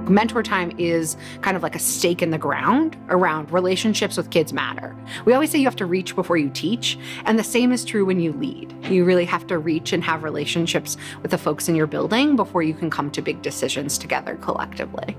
Mentor time is kind of like a stake in the ground around relationships with kids matter. We always say you have to reach before you teach, and the same is true when you lead. You really have to reach and have relationships with the folks in your building before you can come to big decisions together collectively.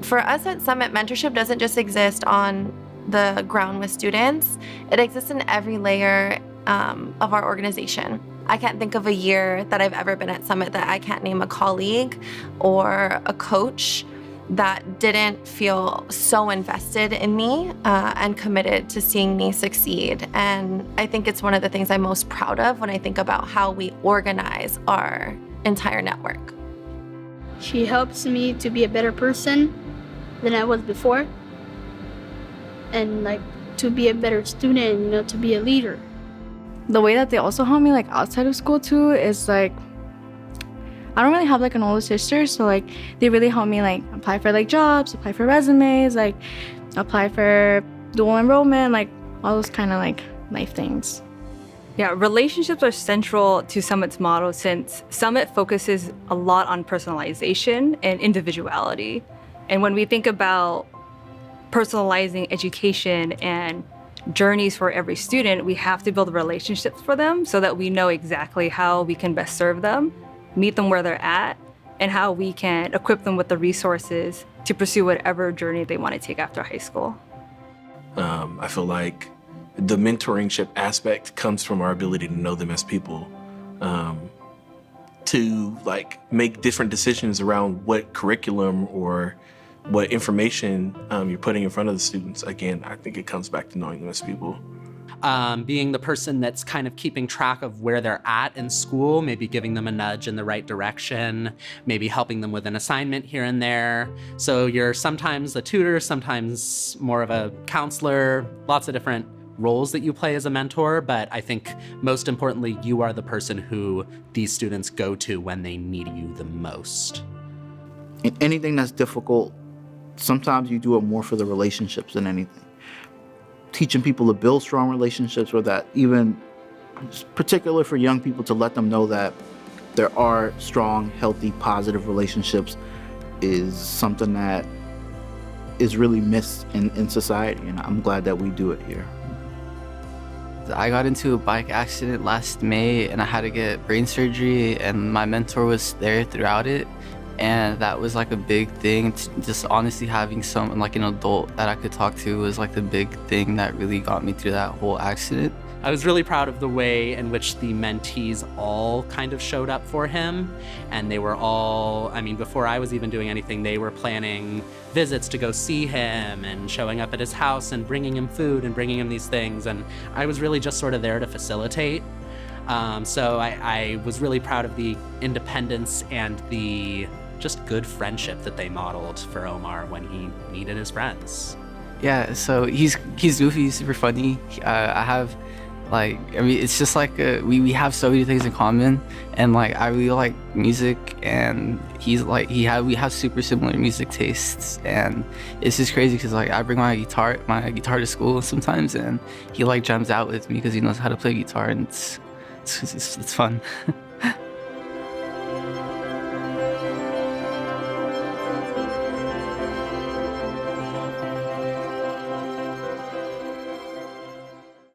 For us at Summit, mentorship doesn't just exist on the ground with students. It exists in every layer of our organization. I can't think of a year that I've ever been at Summit that I can't name a colleague or a coach that didn't feel so invested in me and committed to seeing me succeed. And I think it's one of the things I'm most proud of when I think about how we organize our entire network. She helps me to be a better person than I was before, and like to be a better student, you know, to be a leader. The way that they also help me like outside of school too is like, I don't really have like an older sister, so like they really help me like apply for like jobs, apply for resumes, like apply for dual enrollment, like all those kind of like life things. Yeah, relationships are central to Summit's model since Summit focuses a lot on personalization and individuality. And when we think about personalizing education and journeys for every student, we have to build relationships for them so that we know exactly how we can best serve them, meet them where they're at, and how we can equip them with the resources to pursue whatever journey they want to take after high school. I feel like the mentoringship aspect comes from our ability to know them as people, to like make different decisions around what curriculum or what information you're putting in front of the students. Again, I think it comes back to knowing them as people. Being the person that's kind of keeping track of where they're at in school, maybe giving them a nudge in the right direction, maybe helping them with an assignment here and there. So you're sometimes a tutor, sometimes more of a counselor, lots of different roles that you play as a mentor, but I think most importantly, you are the person who these students go to when they need you the most. In anything that's difficult, sometimes you do it more for the relationships than anything. Teaching people to build strong relationships, or that even particular for young people, to let them know that there are strong, healthy, positive relationships is something that is really missed in society, and I'm glad that we do it here. I got into a bike accident last May and I had to get brain surgery, and my mentor was there throughout it. And that was like a big thing. Just honestly having someone like an adult that I could talk to was like the big thing that really got me through that whole accident. I was really proud of the way in which the mentees all kind of showed up for him. And they were all, I mean, before I was even doing anything, they were planning visits to go see him and showing up at his house and bringing him food and bringing him these things. And I was really just sort of there to facilitate. So I was really proud of the independence and the just good friendship that they modeled for Omar when he needed his friends. Yeah, so he's goofy, he's super funny. It's just like we have so many things in common, and like I really like music, and we have super similar music tastes, and it's just crazy because like I bring my guitar to school sometimes, and he like jams out with me because he knows how to play guitar, and it's fun.